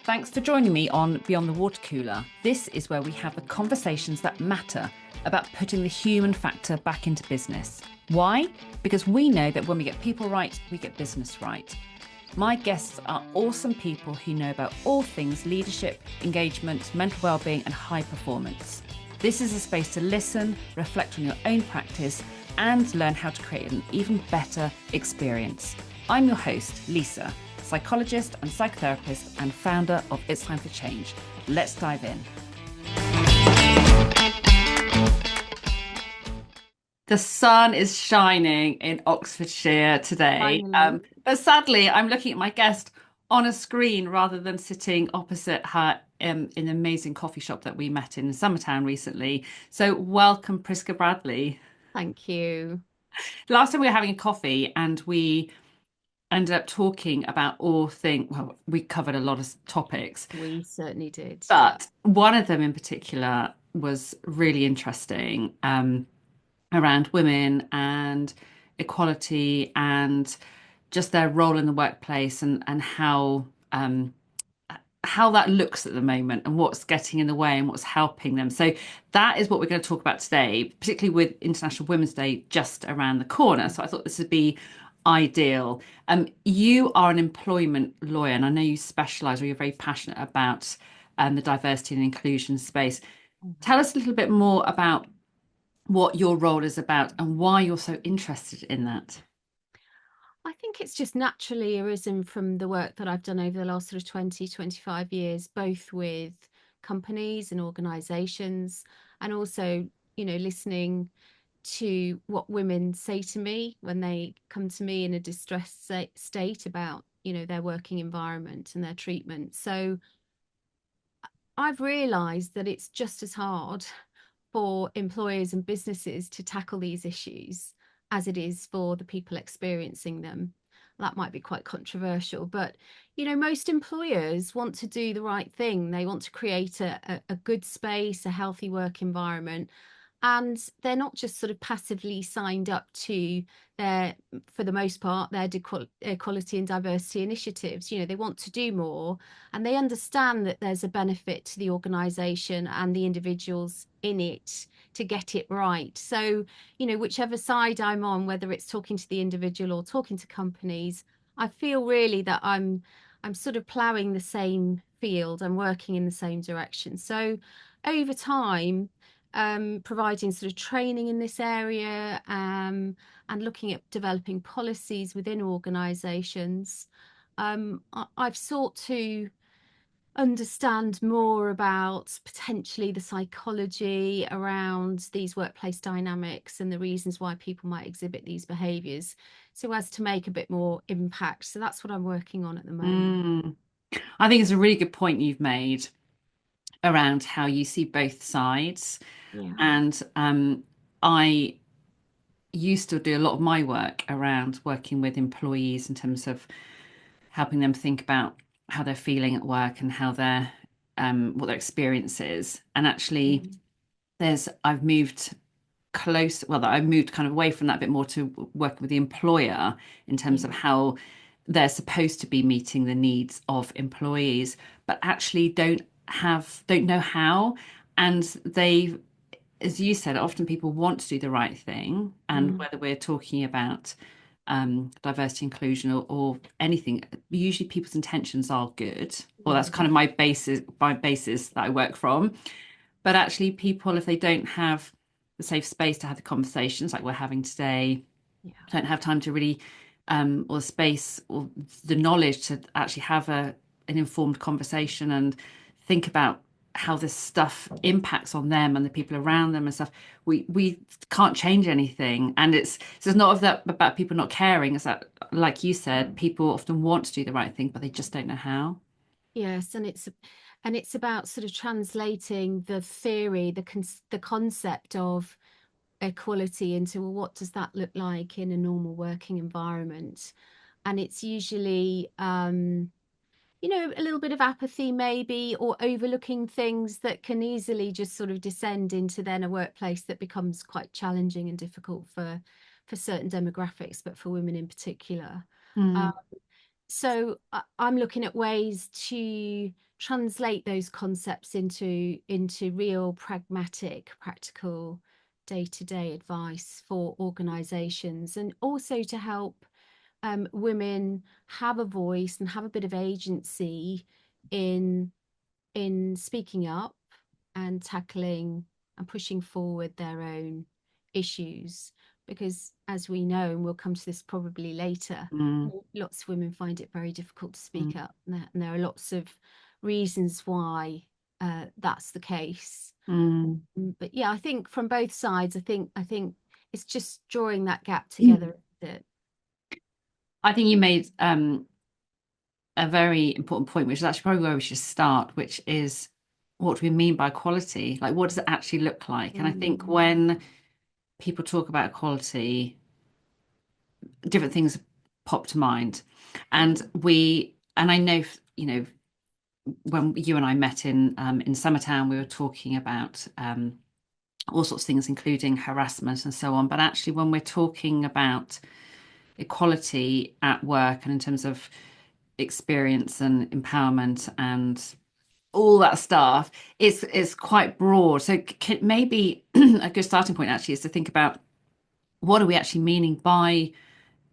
Thanks for joining me on Beyond the Water Cooler. This is where we have the conversations that matter about putting the human factor back into business. Why? Because we know that when we get people right, we get business right. My guests are awesome people who know about all things leadership, engagement, mental well-being and high performance. This is a space to listen, reflect on your own practice and learn how to create an even better experience. I'm your host, Lisa, psychologist and psychotherapist and founder of It's Time for Change. Let's dive in. The sun is shining in Oxfordshire today, but sadly I'm looking at my guest on a screen rather than sitting opposite her in an amazing coffee shop that we met in Summertown recently. So welcome, Prisca Bradley. Thank you. Last time we were having a coffee and we ended up talking about all things, well, we covered a lot of topics. We certainly did. But one of them in particular was really interesting, around women and equality and just their role in the workplace and how that looks at the moment and what's getting in the way and what's helping them. So that is what we're going to talk about today, particularly with International Women's Day just around the corner. So I thought this would be ideal. You are an employment lawyer, and I know you specialise or you're very passionate about the diversity and inclusion space. Tell us a little bit more about what your role is about and why you're so interested in that. I think it's just naturally arisen from the work that I've done over the last sort of 20, 25 years, both with companies and organisations, and also, listening to what women say to me when they come to me in a distressed state about, their working environment and their treatment. So I've realised that it's just as hard for employers and businesses to tackle these issues as it is for the people experiencing them. That might be quite controversial, but most employers want to do the right thing. They want to create a good space, a healthy work environment, and they're not just sort of passively signed up to their, for the most part, their equality and diversity initiatives. They want to do more, and they understand that there's a benefit to the organisation and the individuals in it to get it right. So, whichever side I'm on, whether it's talking to the individual or talking to companies, I feel really that I'm sort of ploughing the same field. I'm working in the same direction. So over time, providing sort of training in this area, and looking at developing policies within organisations, I've sought to understand more about potentially the psychology around these workplace dynamics and the reasons why people might exhibit these behaviours, so as to make a bit more impact. So that's what I'm working on at the moment. I think it's a really good point you've made around how you see both sides. Yeah. And I used to do a lot of my work around working with employees in terms of helping them think about how they're feeling at work and how they're what their experience is. And actually, I've moved I've moved kind of away from that a bit more to working with the employer in terms of how they're supposed to be meeting the needs of employees, but actually don't know how. And they, as you said, often people want to do the right thing. And whether we're talking about diversity, inclusion, or anything, usually people's intentions are good. Well, that's kind of my basis that I work from. But actually, people, if they don't have the safe space to have the conversations like we're having today, don't have time to really, or the space or the knowledge to actually have an informed conversation and think about how this stuff impacts on them and the people around them and stuff. We can't change anything, and it's not of that about people not caring. It's that, like you said, people often want to do the right thing, but they just don't know how. Yes, and it's about sort of translating the theory, the concept of equality into, well, what does that look like in a normal working environment? And it's usually a little bit of apathy maybe, or overlooking things that can easily just sort of descend into then a workplace that becomes quite challenging and difficult for certain demographics, but for women in particular. Mm, So I'm looking at ways to translate those concepts into real pragmatic, practical day-to-day advice for organizations, and also to help women have a voice and have a bit of agency in speaking up and tackling and pushing forward their own issues. Because as we know, and we'll come to this probably later, mm, lots of women find it very difficult to mm, speak up, and there are lots of reasons why that's the case. mm. But yeah, I think from both sides, I think it's just drawing that gap together, isn't it? I think you made a very important point, which is actually probably where we should start, which is what do we mean by equality? Like, what does it actually look like? And I think Mm, when people talk about equality, different things pop to mind. And I know, when you and I met in Summertown, we were talking about all sorts of things, including harassment and so on. But actually, when we're talking about equality at work and in terms of experience and empowerment and all that stuff, it's quite broad. So maybe a good starting point actually is to think about what are we actually meaning by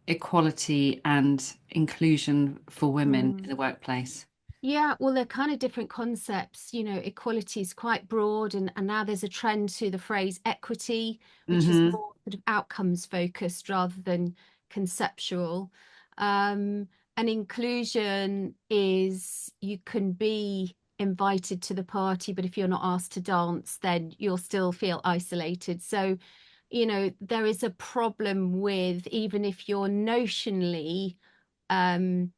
equality and inclusion for women in mm. the workplace. Yeah, well, they're kind of different concepts. Equality is quite broad, and now there's a trend to the phrase equity, which is Hmm. more sort of outcomes focused rather than conceptual. Um, and inclusion is you can be invited to the party, but if you're not asked to dance, then you'll still feel isolated. So, there is a problem with even if you're notionally um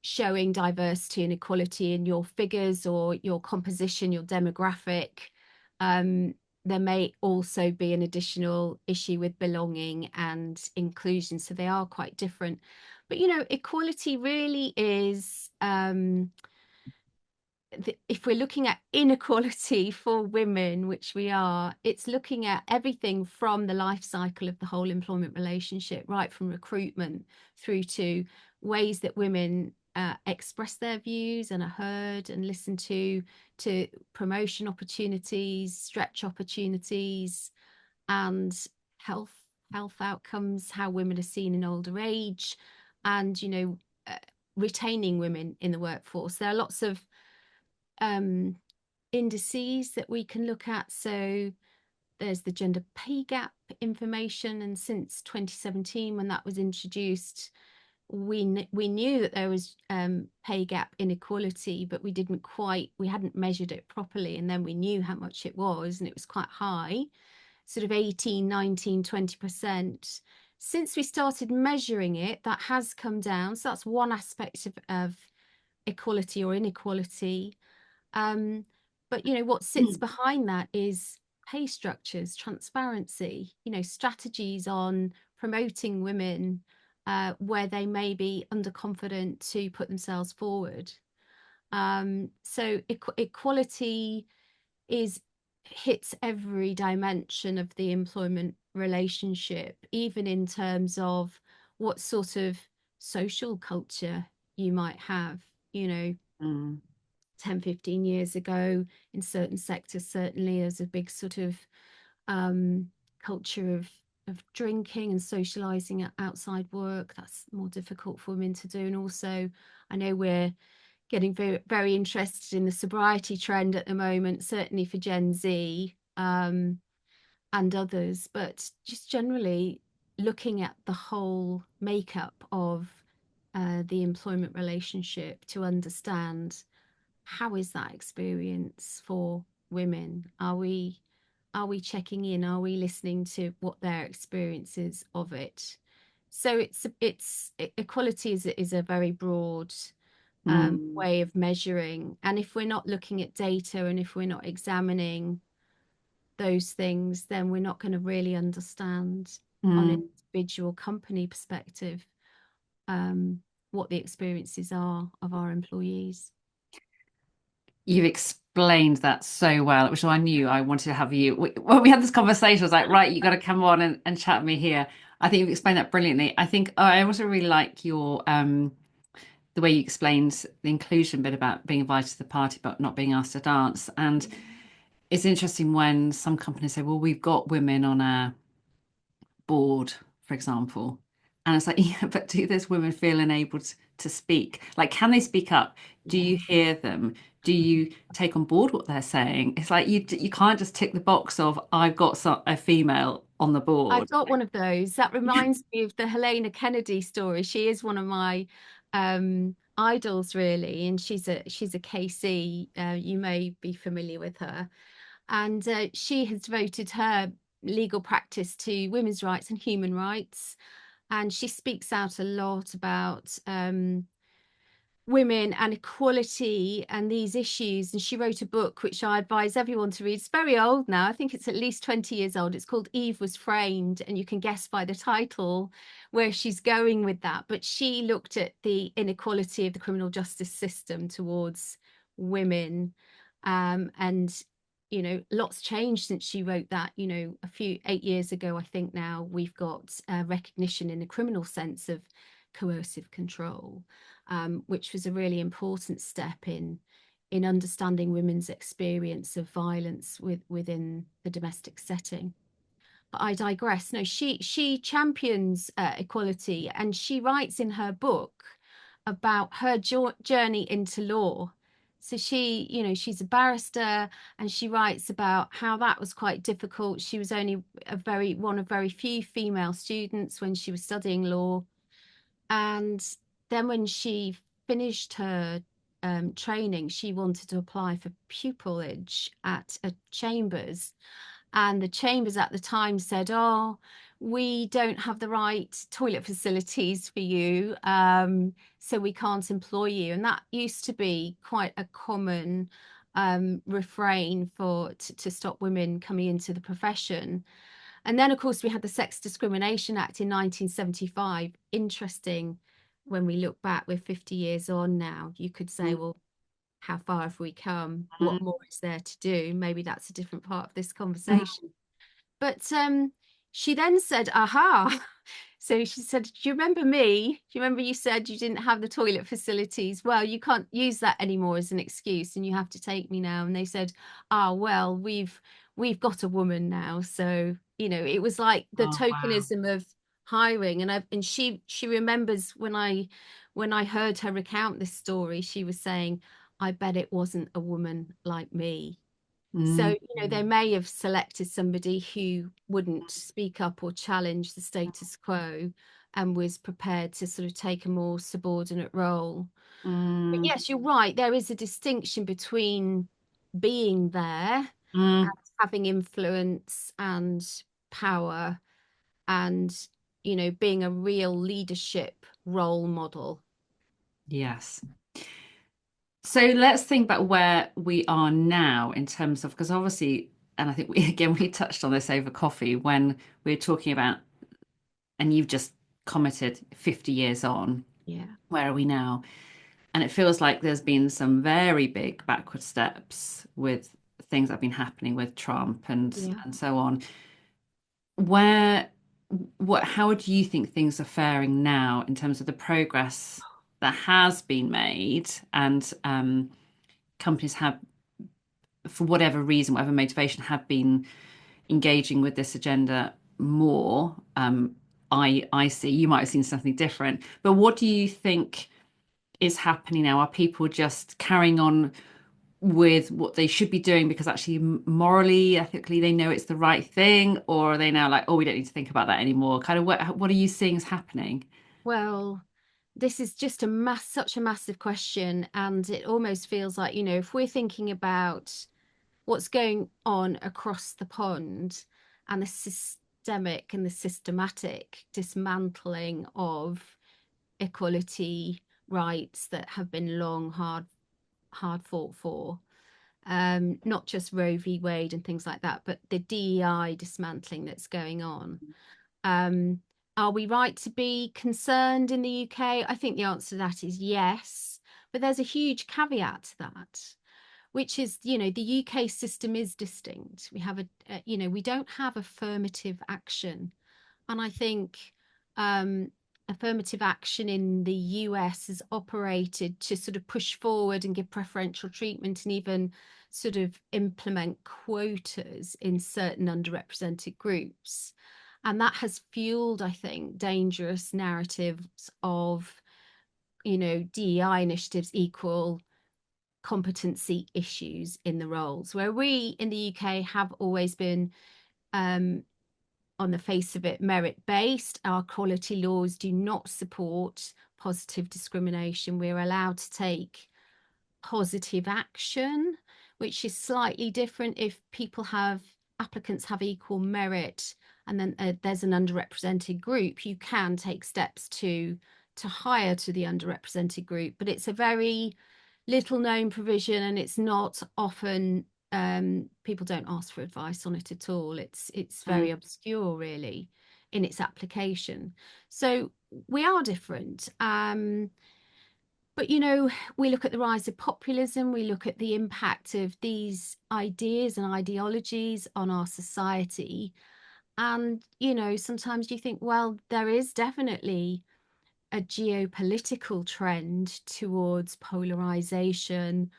showing diversity and equality in your figures or your composition, your demographic, um, there may also be an additional issue with belonging and inclusion. So they are quite different. But, equality really is if we're looking at inequality for women, which we are, it's looking at everything from the life cycle of the whole employment relationship, right from recruitment through to ways that women express their views and are heard and listened to promotion opportunities, stretch opportunities, and health health outcomes, how women are seen in older age, and uh, retaining women in the workforce. There are lots of um, indices that we can look at. So there's the gender pay gap information, and since 2017, when that was introduced, we knew that there was pay gap inequality, but we hadn't measured it properly, and then we knew how much it was, and it was quite high, sort of 18, 19, 20%. Since we started measuring it, that has come down. So that's one aspect of equality or inequality. um, but what sits behind that is pay structures, transparency, strategies on promoting women where they may be underconfident to put themselves forward. So equality is hits every dimension of the employment relationship, even in terms of what sort of social culture you might have. You know, Mm, 10, 15 years ago in certain sectors, certainly there's a big sort of um, culture of drinking and socializing outside work. That's more difficult for women to do. And also, I know we're getting very, very interested in the sobriety trend at the moment, certainly for Gen Z and others, but just generally looking at the whole makeup of the employment relationship to understand how is that experience for women? Are we checking in? Are we listening to what their experience is of it? So it's equality is a very broad mm, way of measuring, and if we're not looking at data and if we're not examining those things, then we're not going to really understand on an mm. individual company perspective what the experiences are of our employees. You've explained that so well, which I knew I wanted to have you. When we had this conversation, I was like, right, you got to come on and chat with me here. I think you've explained that brilliantly. I think I also really like your the way you explained the inclusion bit about being invited to the party but not being asked to dance. And it's interesting when some companies say, well, we've got women on our board, for example. And it's like, yeah, but do those women feel enabled to speak? Like, can they speak up? Do Yeah. you hear them? Do you take on board what they're saying? It's like you can't just tick the box of I've got a female on the board. I've got one of those. That reminds me of the Helena Kennedy story. She is one of my idols, really, and she's a KC. You may be familiar with her, and she has devoted her legal practice to women's rights and human rights, and she speaks out a lot about women and equality and these issues. And she wrote a book which I advise everyone to read. It's very old now. I think it's at least 20 years old. It's called Eve Was Framed, and you can guess by the title where she's going with that. But she looked at the inequality of the criminal justice system towards women. And lots changed since she wrote that. A few 8 years ago, I think now we've got recognition in a criminal sense of coercive control, which was a really important step in understanding women's experience of violence within the domestic setting. But I digress. No, she champions equality, and she writes in her book about her journey into law. So she's a barrister, and she writes about how that was quite difficult. She was only one of very few female students when she was studying law, and then when she finished her training, she wanted to apply for pupillage at a chambers. And the chambers at the time said, oh, we don't have the right toilet facilities for you, so we can't employ you. And that used to be quite a common refrain to stop women coming into the profession. And then, of course, we had the Sex Discrimination Act in 1975. Interesting, when we look back, we're 50 years on now. You could say, well, how far have we come? What more is there to do? Maybe that's a different part of this conversation. But she then said, aha. So she said, do you remember me? Do you remember you said you didn't have the toilet facilities? Well, you can't use that anymore as an excuse, and you have to take me now. And they said, ah, well, we've got a woman now. So, it was like the Oh, wow. tokenism of hiring. And she remembers when I heard her recount this story, she was saying, I bet it wasn't a woman like me. So, Mm, they may have selected somebody who wouldn't speak up or challenge the status quo and was prepared to sort of take a more subordinate role. But mm, yes, you're right. There is a distinction between being there and mm. having influence and power and, being a real leadership role model. Yes. So let's think about where we are now in terms of, because obviously, and I think we touched on this over coffee when we were talking about, and you've just commented 50 years on, Yeah. where are we now? And it feels like there's been some very big backward steps with things that have been happening with Trump Yeah. and so on. Where, how do you think things are faring now in terms of the progress that has been made and companies have, for whatever reason, whatever motivation, have been engaging with this agenda more? I see. You might have seen something different, but what do you think is happening now? Are people just carrying on with what they should be doing because actually morally, ethically, they know it's the right thing, or are they now like, oh, we don't need to think about that anymore? Kind of what are you seeing is happening? Well, this is just such a massive question, and it almost feels like, if we're thinking about what's going on across the pond and the systemic and the systematic dismantling of equality rights that have been long hard fought for, not just Roe v. Wade and things like that, but the DEI dismantling that's going on. Um, are we right to be concerned in the UK? I think the answer to that is yes, but there's a huge caveat to that, which is, the UK system is distinct. We have we don't have affirmative action. And I think um, affirmative action in the US has operated to sort of push forward and give preferential treatment and even sort of implement quotas in certain underrepresented groups. And that has fueled, I think, dangerous narratives of, DEI initiatives equal competency issues in the roles, where we in the UK have always been, um, on the face of it, merit based. Our quality laws do not support positive discrimination. We're allowed to take positive action, which is slightly different if applicants have equal merit and then there's an underrepresented group. You can take steps to hire to the underrepresented group, but it's a very little known provision, and it's not often, people don't ask for advice on it at all. It's Mm, very obscure really in its application. So we are different. But we look at the rise of populism, we look at the impact of these ideas and ideologies on our society. And sometimes you think, well, there is definitely a geopolitical trend towards polarization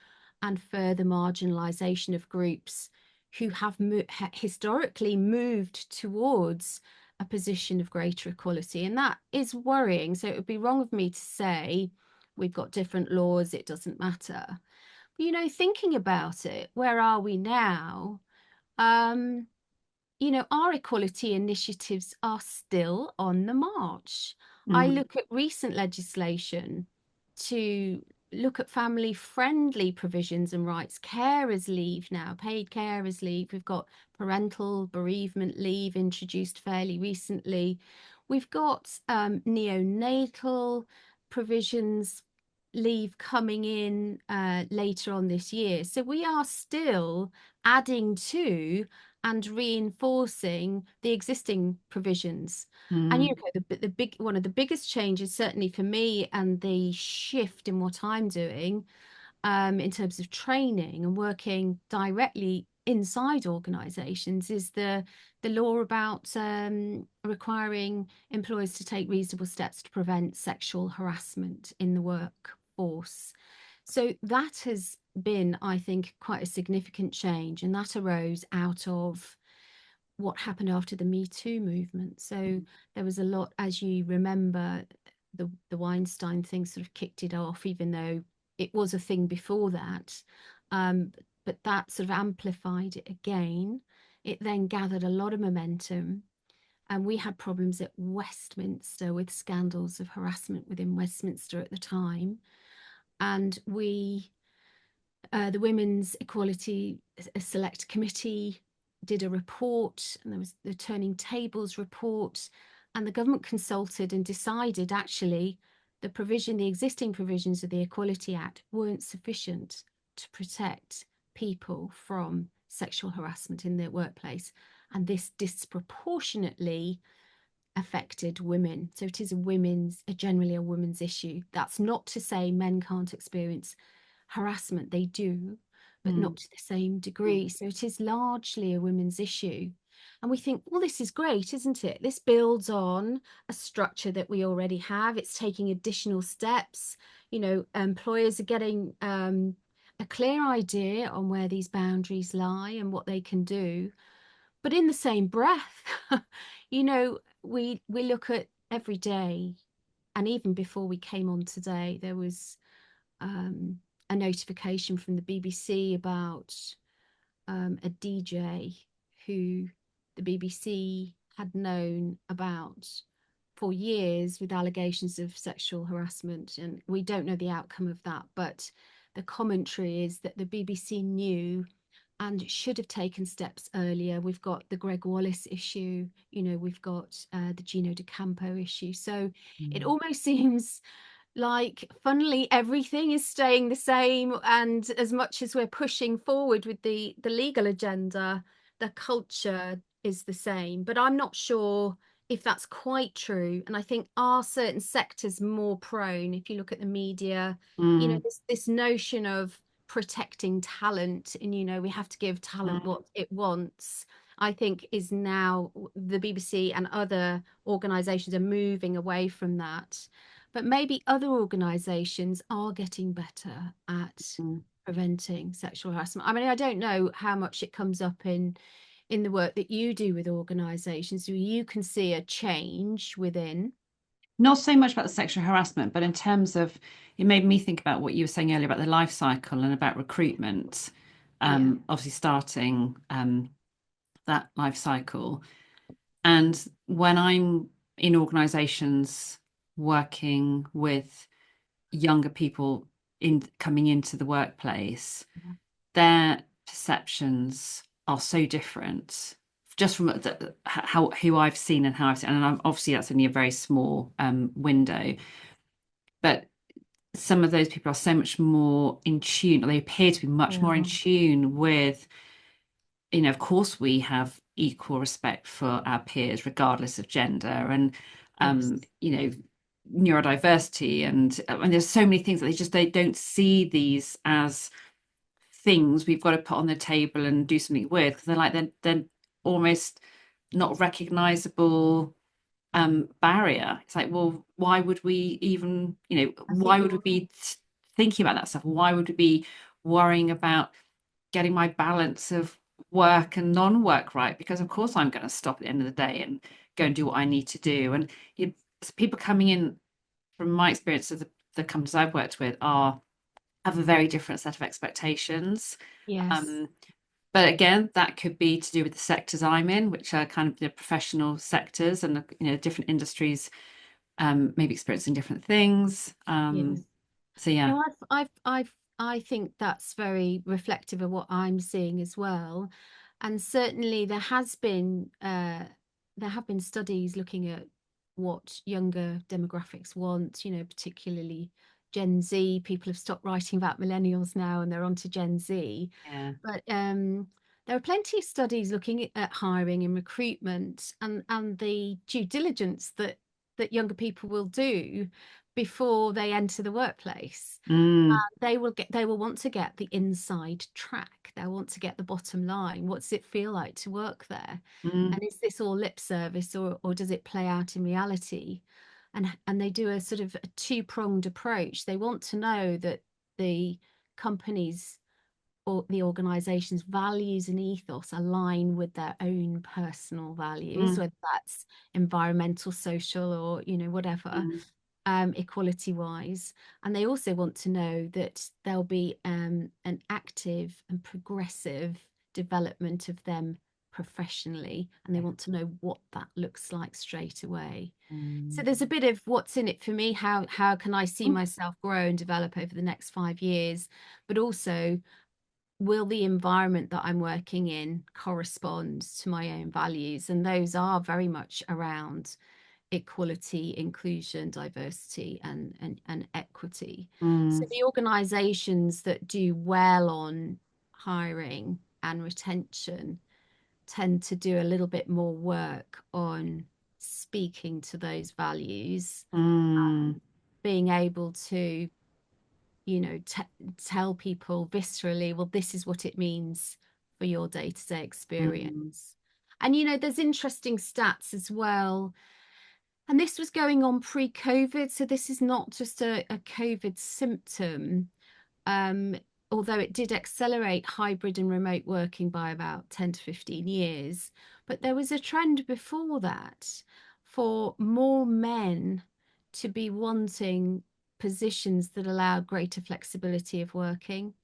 and further marginalization of groups who have historically moved towards a position of greater equality. And that is worrying. So it would be wrong of me to say we've got different laws, it doesn't matter. But, thinking about it, where are we now? Um, our equality initiatives are still on the march. I mm, look at recent legislation to look at family friendly provisions and rights. Carers leave now, paid carers leave. We've got parental bereavement leave introduced fairly recently. We've got neonatal provisions leave coming in later on this year. So we are still adding to and reinforcing the existing provisions. And mm, the big one of the biggest changes, certainly for me, and the shift in what I'm doing, in terms of training and working directly inside organisations, is the law about requiring employers to take reasonable steps to prevent sexual harassment in the workforce. So that has been, I think, quite a significant change, and that arose out of what happened after the Me Too movement. So there was a lot, as you remember, the Weinstein thing sort of kicked it off, even though it was a thing before that. But that sort of amplified it again. It then gathered a lot of momentum. And we had problems at Westminster with scandals of harassment within Westminster at the time. And the Women's Equality Select Committee did a report, and there was the Turning Tables report, and the government consulted and decided actually the existing provisions of the Equality Act weren't sufficient to protect people from sexual harassment in their workplace. And this disproportionately affected women. So it is generally a women's issue. That's not to say men can't experience harassment, they do, but mm, not to the same degree. So it is largely a women's issue. And we think, well, this is great, isn't it? This builds on a structure that we already have. It's taking additional steps. Employers are getting a clear idea on where these boundaries lie and what they can do. But in the same breath, we look at every day, and even before we came on today, there was a notification from the BBC about a DJ who the BBC had known about for years with allegations of sexual harassment. And we don't know the outcome of that, but the commentary is that the BBC knew and should have taken steps earlier. We've got the Greg Wallace issue, we've got the Gino D'Acampo issue. So it mm, almost seems like, funnily, everything is staying the same, and as much as we're pushing forward with the legal agenda, the culture is the same. But I'm not sure if that's quite true, and I think are certain sectors more prone, if you look at the media, mm, this notion of protecting talent, and we have to give talent what it wants, I think is now the BBC and other organizations are moving away from that. But maybe other organizations are getting better at Mm. preventing sexual harassment. I mean, I don't know how much it comes up in the work that you do with organizations. Do you can see a change within? Not so much about the sexual harassment, but in terms of it made me think about what you were saying earlier about the life cycle and about recruitment. Yeah. Obviously, starting that life cycle. And when I'm in organizations working with younger people in coming into the workplace, their perceptions are so different just from how who I've seen and how I've seen, and obviously that's only a very small window, but some of those people are so much more in tune, or they appear to be much more in Yeah. tune with, of course, we have equal respect for our peers, regardless of gender, and Yes. neurodiversity, and there's so many things that they don't see these as things we've got to put on the table and do something with, because they're almost not recognizable barrier. It's like, well, why would we even, I why think would we you're be thinking about that stuff? Why would we be worrying about getting my balance of work and non-work right? Because of course I'm going to stop at the end of the day and go and do what I need to do. And people coming in, from my experience of the companies I've worked with, are have a very different set of expectations. yes. Um, but again, that could be to do with the sectors I'm in, which are kind of the professional sectors, and different industries, maybe experiencing different things. Yes. So yeah, No, I think that's very reflective of what I'm seeing as well. And certainly there have been studies looking at what younger demographics want, particularly Gen Z. People have stopped writing about millennials now and they're on to Gen Z. yeah, But there are plenty of studies looking at hiring and recruitment and the due diligence that younger people will do before they enter the workplace. mm, They will want to get the inside track. They'll want to get the bottom line. What does it feel like to work there? mm, And is this all lip service, or does it play out in reality? And they do a sort of a two-pronged approach. They want to know that the companies or the organization's values and ethos align with their own personal values, mm, whether that's environmental, social, or whatever, mm, equality wise. And they also want to know that there'll be an active and progressive development of them professionally, and they yeah, want to know what that looks like straight away. So mm, there's a bit of what's in it for me. How can I see mm, myself grow and develop over the next 5 years? But also, will the environment that I'm working in correspond to my own values? And those are very much around equality, inclusion, diversity, and equity. So mm, the organizations that do well on hiring and retention tend to do a little bit more work on speaking to those values, mm, being able to t tell people viscerally, well, this is what it means for your day-to-day mm, experience. And there's interesting stats as well. And this was going on pre-COVID, so this is not just a COVID symptom. Um, Although it did accelerate hybrid and remote working by about 10 to 15 years, but there was a trend before that for more men to be wanting positions that allow greater flexibility of working.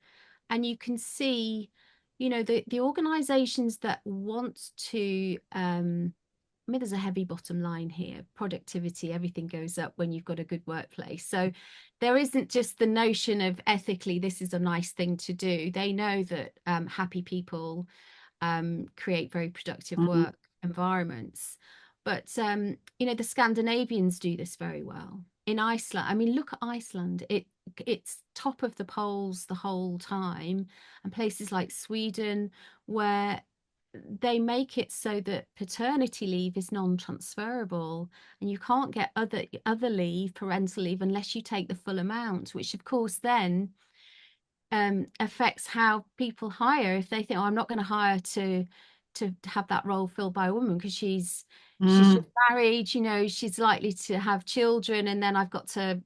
And you can see, the organizations that want to I mean, there's a heavy bottom line here. Productivity, everything goes up when you've got a good workplace. So there isn't just the notion of ethically, this is a nice thing to do. They know that happy people create very productive mm, work environments. But the Scandinavians do this very well. In Iceland, I mean, look at Iceland. It's top of the polls the whole time, and places like Sweden, where they make it so that paternity leave is non-transferable, and you can't get other leave, parental leave, unless you take the full amount, which of course then affects how people hire. If they think, oh, I'm not going to hire to have that role filled by a woman because she's Mm, just married, she's likely to have children, and then I've got to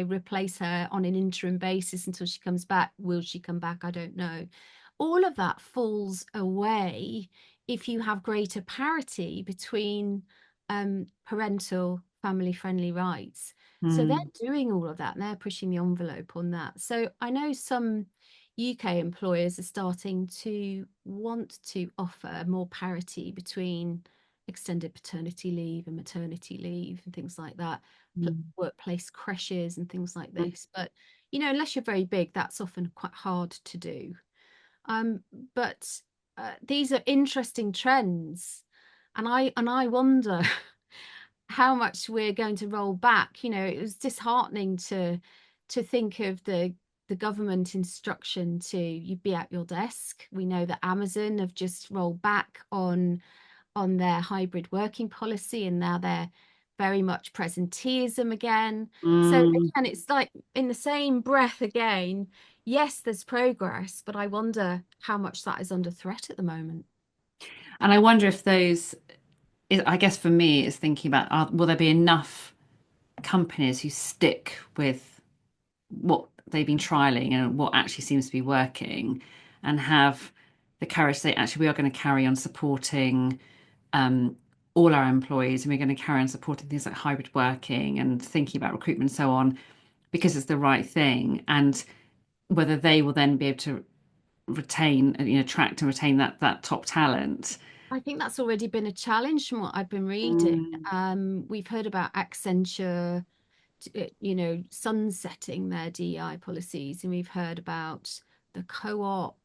replace her on an interim basis until she comes back. Will she come back? I don't know. All of that falls away if you have greater parity between parental family friendly rights. So they're mm, doing all of that and they're pushing the envelope on that. So I know some UK employers are starting to want to offer more parity between extended paternity leave and maternity leave and things like that, mm, workplace creches and things like mm, this. But unless you're very big, that's often quite hard to do. Um, but these are interesting trends, and I wonder how much we're going to roll back. It was disheartening to think of the government instruction to you be at your desk. We know that Amazon have just rolled back on their hybrid working policy, and now they're very much presenteeism again. So mm. again, it's like in the same breath again, yes, there's progress, but I wonder how much that is under threat at the moment. And I wonder if I guess for me, it's thinking about, will there be enough companies who stick with what they've been trialing and what actually seems to be working and have the courage to say, actually, we are going to carry on supporting um, all our employees and we're going to carry on supporting things like hybrid working and thinking about recruitment and so on because it's the right thing. And whether they will then be able to retain, attract and retain that top talent. I think that's already been a challenge from what I've been reading. Mm, We've heard about Accenture, sunsetting their DEI policies, and we've heard about the co-op,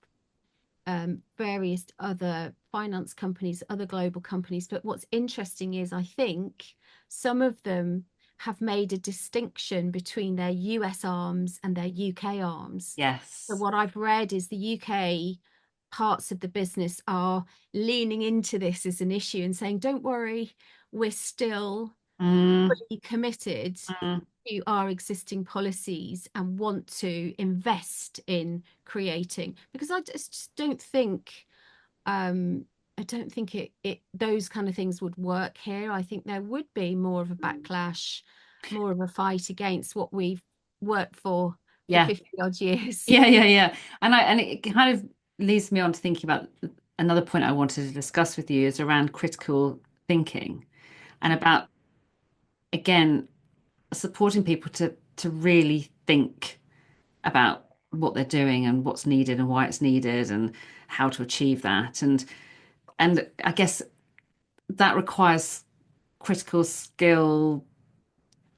various other finance companies, other global companies. But what's interesting is I think some of them have made a distinction between their US arms and their UK arms. So yes. what I've read is the UK parts of the business are leaning into this as an issue and saying, don't worry, we're still Mm, fully committed mm, to our existing policies and want to invest in creating, because I just don't think I don't think it those kind of things would work here. I think there would be more of a mm. backlash, more of a fight against what we've worked for Yeah. 50 odd years. Yeah. And it kind of leads me on to thinking about another point I wanted to discuss with you is around critical thinking and about again supporting people to really think about what they're doing and what's needed and why it's needed and how to achieve that. And I guess that requires critical skill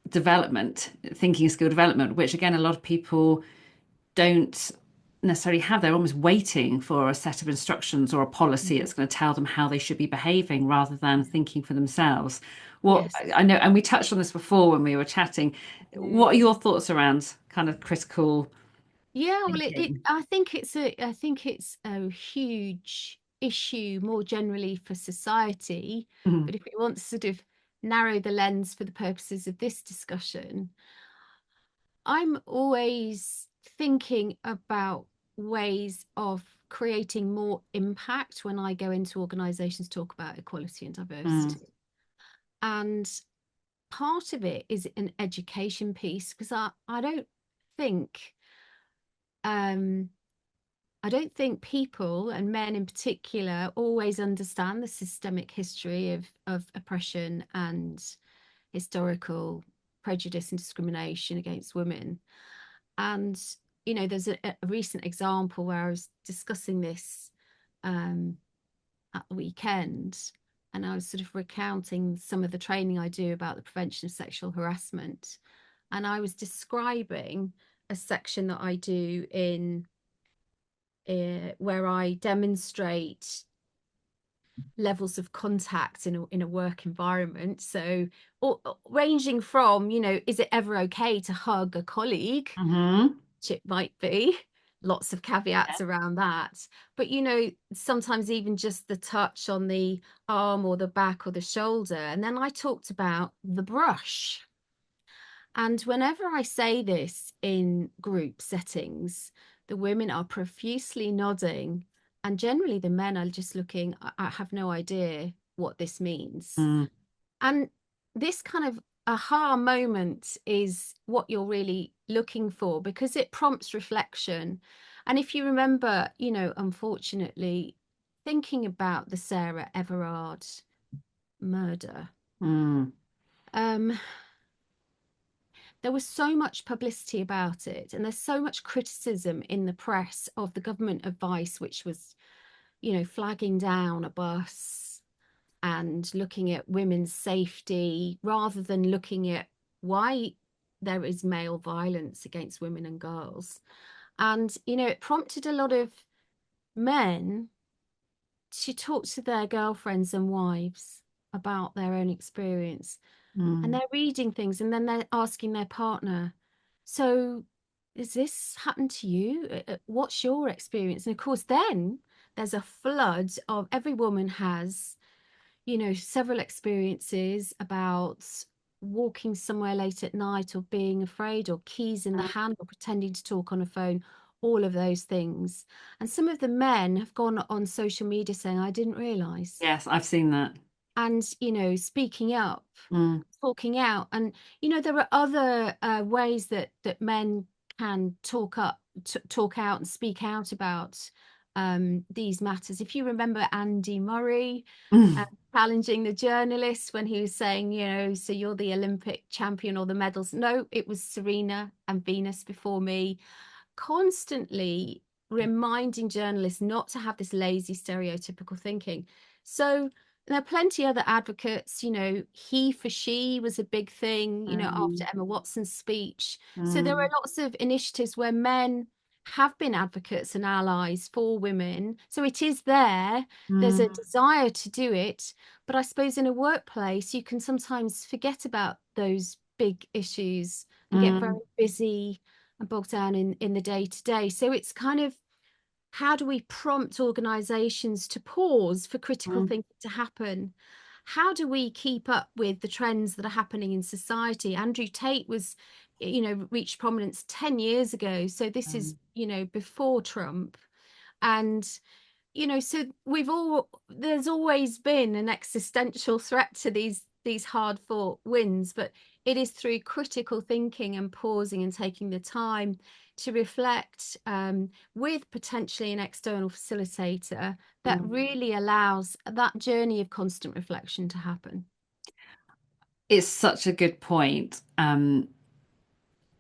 development, thinking skill development, which again a lot of people don't necessarily have. They're almost waiting for a set of instructions or a policy Mhm. that's going to tell them how they should be behaving rather than thinking for themselves. What Yes. I know, and we touched on this before when we were chatting. Mm. What are your thoughts around kind of critical Yeah, well, thinking? I think it's a huge issue more generally for society. Mhm. But if we want to sort of narrow the lens for the purposes of this discussion, I'm always thinking about ways of creating more impact when I go into organizations to talk about equality and Mm, diversity. And part of it is an education piece because think um I don't think people, and men in particular, always understand the systemic history of oppression and historical prejudice and discrimination against women. And, there's a recent example where I was discussing this um, at the weekend, and I was sort of recounting some of the training I do about the prevention of sexual harassment. And I was describing a section that I do in where I demonstrate levels of contact in a work environment. So, ranging from, is it ever okay to hug a colleague? mhm. Which it might be. Lots of Yeah. caveats around that. But, sometimes even just the touch on the arm or the back or the shoulder. And then I talked about the brush. And whenever I say this in group settings, the women are profusely nodding, and generally the men are just looking, I have no idea what this means. Mm, And this kind of aha moment is what you're really looking for because it prompts reflection. And if you remember, unfortunately, thinking about the Sarah Everard murder, mm, um, there was so much publicity about it, and there's so much criticism in the press of the government advice, which was, flagging down a bus and looking at women's safety rather than looking at why there is male violence against women and girls. And, it prompted a lot of men to talk to their girlfriends and wives about their own experience. And mm, they're reading things and then they're asking their partner, so has this happened to you? What's your experience? And of course, then there's a flood of every woman has several experiences about walking somewhere late at night or being afraid or keys in the hand or pretending to talk on a phone, all of those things. And some of the men have gone on social media saying, I didn't realize. yes, I've seen that. And, speaking up, Mm, talking out. And, there are other ways that men can talk out and speak out about these matters. If you remember Andy Murray, mm, challenging the journalist when he was saying, so you're the Olympic champion or the medals. No, it was Serena and Venus before me. Constantly reminding journalists not to have this lazy, stereotypical thinking. So there are plenty other advocates, he for she was a big thing, after mm, Emma Watson's speech. So there are mm, lots of initiatives where men have been advocates and allies for women. So it is there. There's a mm, desire to do it. But I suppose in a workplace, you can sometimes forget about those big issues and get very mm, busy and bogged down in the day to day. So it's kind of how do we prompt organizations to pause for critical mm, thinking to happen? How do we keep up with the trends that are happening in society? Andrew Tate was, reached prominence 10 years ago. So this is, mm, before Trump. And so there's always been an existential threat to these hard fought wins, but it is through critical thinking and pausing and taking the time to reflect with potentially an external facilitator that mm. really allows that journey of constant reflection to happen. It's such a good point. And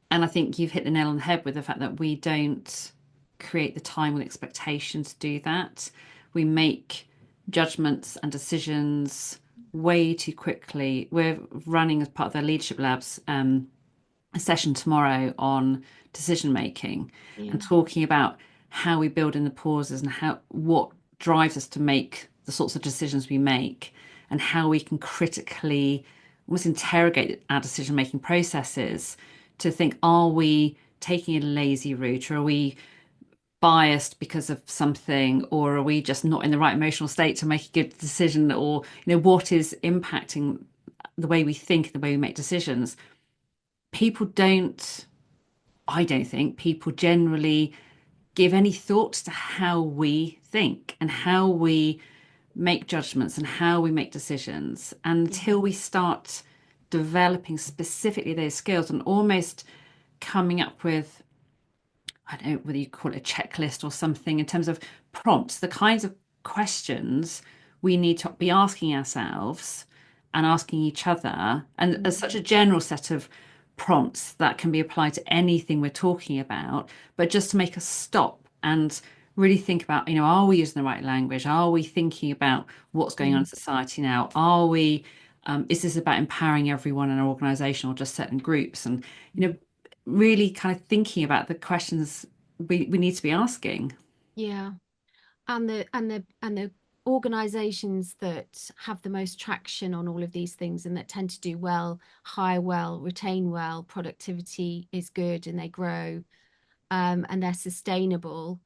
I think you've hit the nail on the head with the fact that we don't create the time and expectation to do that. We make judgments and decisions way too quickly. We're running as part of the Leadership Labs a session tomorrow on decision making and Yeah. talking about how we build in the pauses and how what drives us to make the sorts of decisions we make and how we can critically almost interrogate our decision making processes to think, are we taking a lazy route or are we biased because of something or are we just not in the right emotional state to make a good decision or what is impacting the way we think, the way we make decisions. People don't, I don't think people generally give any thought to how we think and how we make judgments and how we make decisions Yeah. until we start developing specifically those skills and almost coming up with, I don't know whether you call it a checklist or something in terms of prompts, the kinds of questions we need to be asking ourselves and asking each other, and as such Mm. a general set of prompts that can be applied to anything we're talking about, but just to make us stop and really think about, are we using the right language? Are we thinking about what's going on in Mm. society now? Are we, is this about empowering everyone in an organization or just certain groups? And, really kind of thinking about the questions we need to be asking. Yeah. And the organizations that have the most traction on all of these things and that tend to do well, hire well, retain well, productivity is good and they grow, and they're sustainable.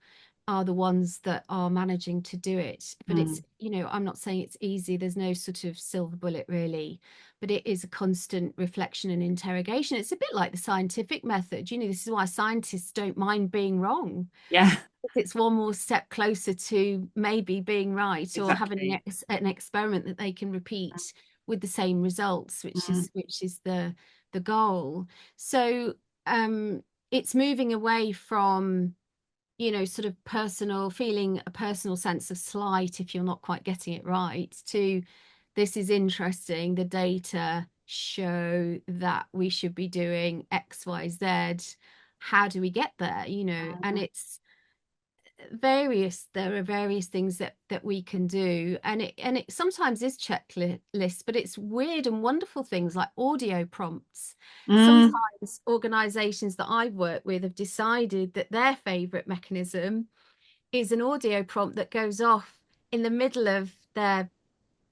are the ones that are managing to do it. But it's, Mm. I'm not saying it's easy. There's no sort of silver bullet really, but it is a constant reflection and interrogation. It's a bit like the scientific method. This is why scientists don't mind being wrong. Yeah, It's one more step closer to maybe being right, or having exactly. an experiment that they can repeat with the same results, which Mm, is the goal. So it's moving away from sort of personal feeling a personal sense of slight if you're not quite getting it right, to this is interesting, the data show that we should be doing XYZ. How do we get there? And it's there are various things that we can do, and it sometimes is checklists, but it's weird and wonderful things like audio prompts. mm, Sometimes organizations that I've worked with have decided that their favorite mechanism is an audio prompt that goes off in the middle of their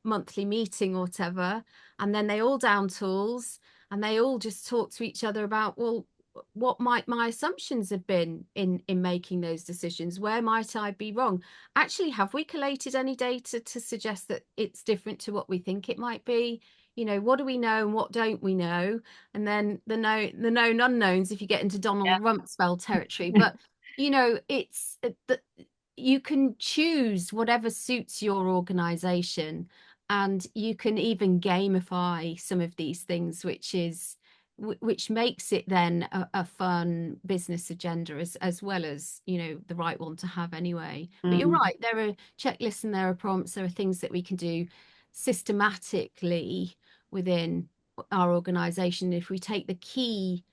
monthly meeting or whatever, and then they all down tools and they all just talk to each other about, well, what might my assumptions have been in making those decisions? Where might I be wrong? Actually, have we collated any data to suggest that it's different to what we think it might be? What do we know and what don't we know? And then the known unknowns if you get into Donald Rumsfeld territory. But it's you can choose whatever suits your organization, and you can even gamify some of these things, which makes it then a fun business agenda, as well as the right one to have anyway. But you're mm, right, there are checklists and there are prompts, there are things that we can do systematically within our organization. If we take the key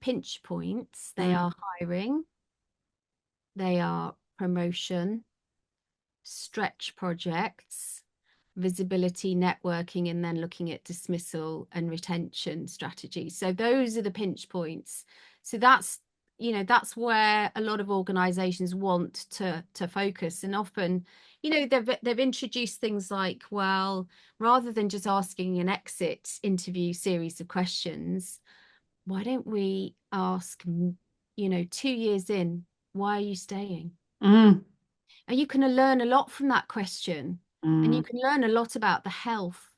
pinch points, they mm, are hiring, they are promotion, stretch projects, visibility, networking, and then looking at dismissal and retention strategies. So those are the pinch points. So that's where a lot of organizations want to focus. And often, they've introduced things like, well, rather than just asking an exit interview series of questions, why don't we ask, 2 years in, why are you staying? mm, And you can learn a lot from that question. And you mm. can learn a lot about the health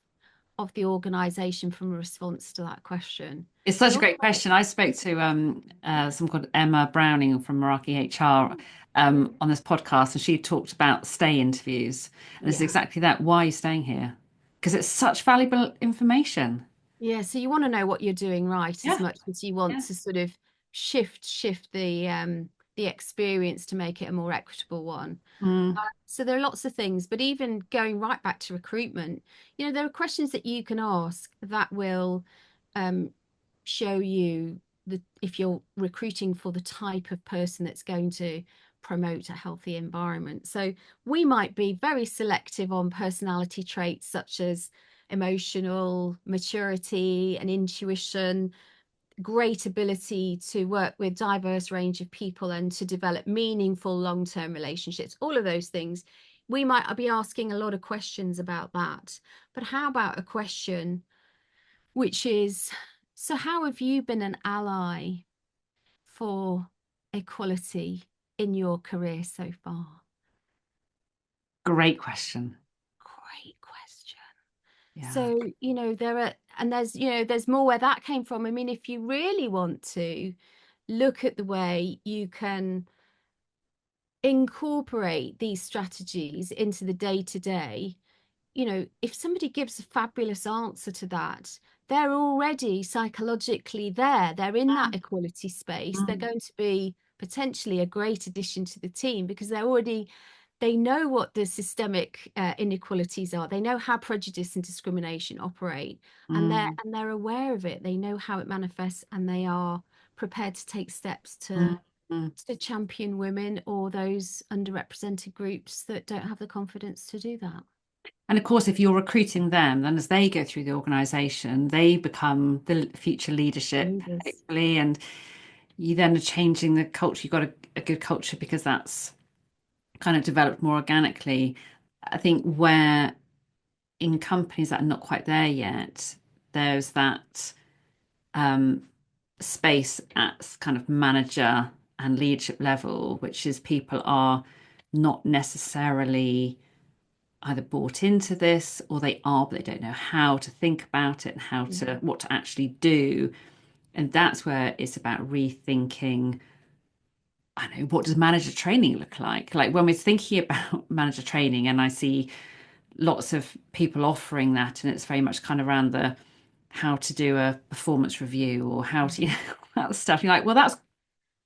of the organization from a response to that question. It's And such a also, great question. I spoke to someone called Emma Browning from Meraki HR mm, on this podcast, and she talked about stay interviews. And it's yeah. exactly that. Why are you staying here? Because it's such valuable information. Yeah. So you want to know what you're doing right as Yeah, much as you want yeah. to sort of shift the experience to make it a more equitable one. Mm, So there are lots of things, but even going right back to recruitment, there are questions that you can ask that will um, show you if you're recruiting for the type of person that's going to promote a healthy environment. So we might be very selective on personality traits such as emotional maturity and intuition, great ability to work with diverse range of people and to develop meaningful long-term relationships, all of those things. We might be asking a lot of questions about that. But how about a question which is, so how have you been an ally for equality in your career so far? great question. Great question. Yeah. So, there's more where that came from. I mean, if you really want to look at the way you can incorporate these strategies into the day to day, if somebody gives a fabulous answer to that, they're already psychologically there. They're in that equality space. They're Mm, going to be potentially a great addition to the team because they know what the systemic inequalities are. They know how prejudice and discrimination operate, and they're mm, and they're aware of it. They know how it manifests, and they are prepared to take steps mm, mm. to champion women or those underrepresented groups that don't have the confidence to do that. And of course, if you're recruiting them, then as they go through the organization, they become the future leadership, Leaders. hopefully. And you then are changing the culture. You've got a good culture because that's kind of developed more organically. I think where in companies that are not quite there yet, there's that um, space at kind of manager and leadership level, which is people are not necessarily either bought into this or they are, but they don't know how to think about it and how Mm. to what to actually do. And that's where it's about rethinking. I know, what does manager training look like? Like when we're thinking about manager training, and I see lots of people offering that, and it's very much kind of around the how to do a performance review or how to, that stuff. You're like, well, that's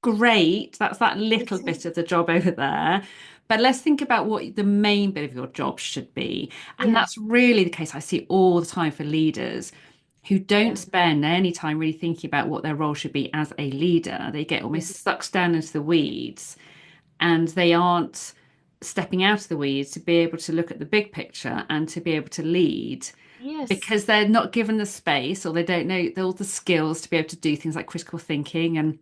great. That's that It little is. bit of the job over there. But let's think about what the main bit of your job should be. And Yeah, that's really the case I see all the time for leaders who don't yeah, spend any time really thinking about what their role should be as a leader. They get yeah. almost sucked down into the weeds and they aren't stepping out of the weeds to be able to look at the big picture and to be able to lead Yes. because they're not given the space or they don't know all the skills to be able to do things like critical thinking and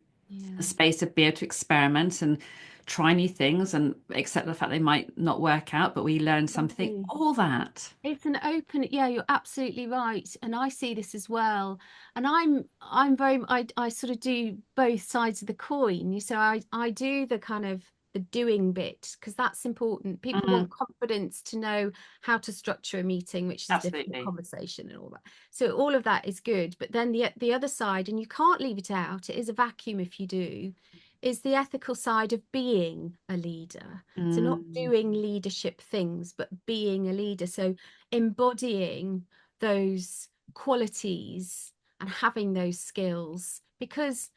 the Yeah, space to be able to experiment and try new things and accept the fact they might not work out, but we learn something, exactly. all that. It's an open, yeah, you're absolutely right. And I see this as well. And I'm very I sort of do both sides of the coin. So I do the kind of the doing bit because that's important. People Mm, want confidence to know how to structure a meeting, which is a difficult absolutely. conversation and all that. So all of that is good. But then the other side, and you can't leave it out, it is a vacuum if you do, is the ethical side of being a leader. So not Mm, doing leadership things, but being a leader. So embodying those qualities and having those skills because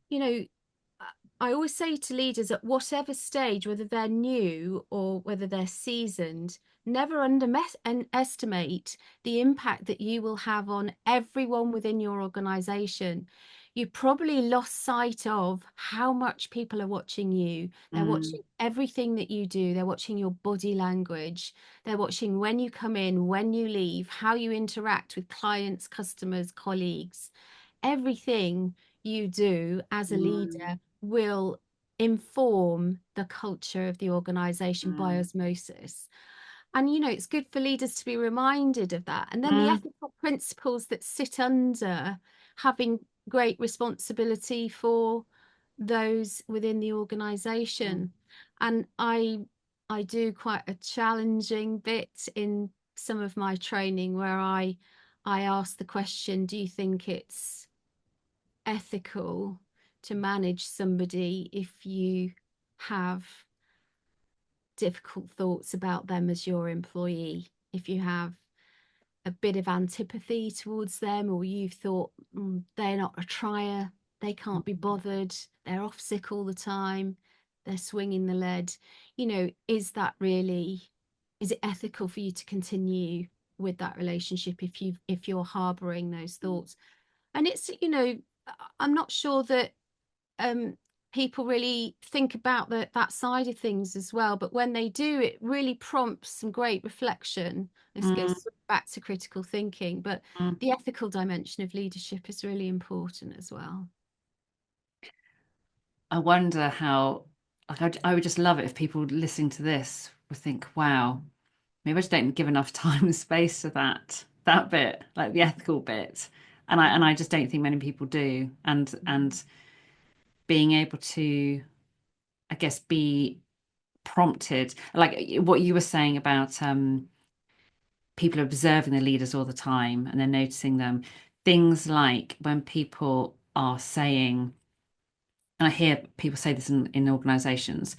you know I always say to leaders at whatever stage, whether they're new or whether they're seasoned, never underestimate the impact that you will have on everyone within your organization. You probably lost sight of how much people are watching you. They're mm, watching everything that you do. They're watching your body language. They're watching when you come in, when you leave, how you interact with clients, customers, colleagues. Everything you do as a mm, leader will inform the culture of the organization by mm, osmosis. And, it's good for leaders to be reminded of that. And then the mm, ethical principles that sit under having great responsibility for those within the mm. organization. And I do quite a challenging bit in some of my training where I ask the question, do you think it's ethical to manage somebody if you have difficult thoughts about them as your employee? If you have a bit of antipathy towards them, or you've thought they're not a trier, they can't be bothered, they're off sick all the time, they're swinging the lead, is it ethical for you to continue with that relationship if you're harboring those thoughts? And it's, I'm not sure that um people really think about that side of things as well, but when they do, it really prompts some great reflection. This Mm, goes back to critical thinking, but mm. the ethical dimension of leadership is really important as well. I wonder how, like, I would just love it if people listening to this would think, wow, maybe I just don't give enough time and space to that bit, like the ethical bit. And I just don't think many people do. And being able to, I guess, be prompted, like what you were saying about people observing the leaders all the time and they're noticing them. Things like when people are saying, and I hear people say this in organizations,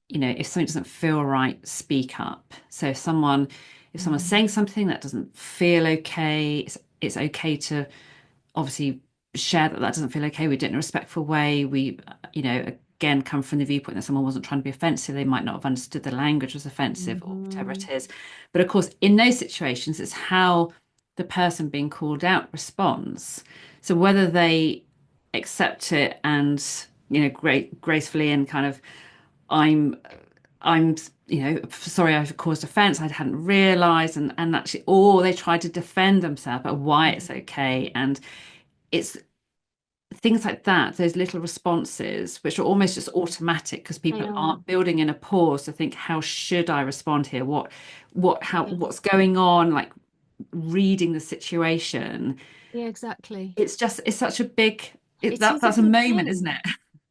if something doesn't feel right, speak up. So if someone's Mm. saying something that doesn't feel okay, it's okay to obviously share that doesn't feel okay. We do it in a respectful way. We, again, come from the viewpoint that someone wasn't trying to be offensive. They might not have understood the language was offensive or whatever Mhm. it is. But of course, in those situations, it's how the person being called out responds. So whether they accept it and, gracefully and kind of, I'm I'm, sorry I've caused offense. I hadn't realized, and actually, or they try to defend themselves about why it's okay. And it's things like that, those little responses, which are almost just automatic because They people are. aren't building in a pause to think, how should I respond here? Yeah, What's going on? Like reading the situation. yeah, exactly. It's such a big, It is a that's a big moment, isn't thing. it?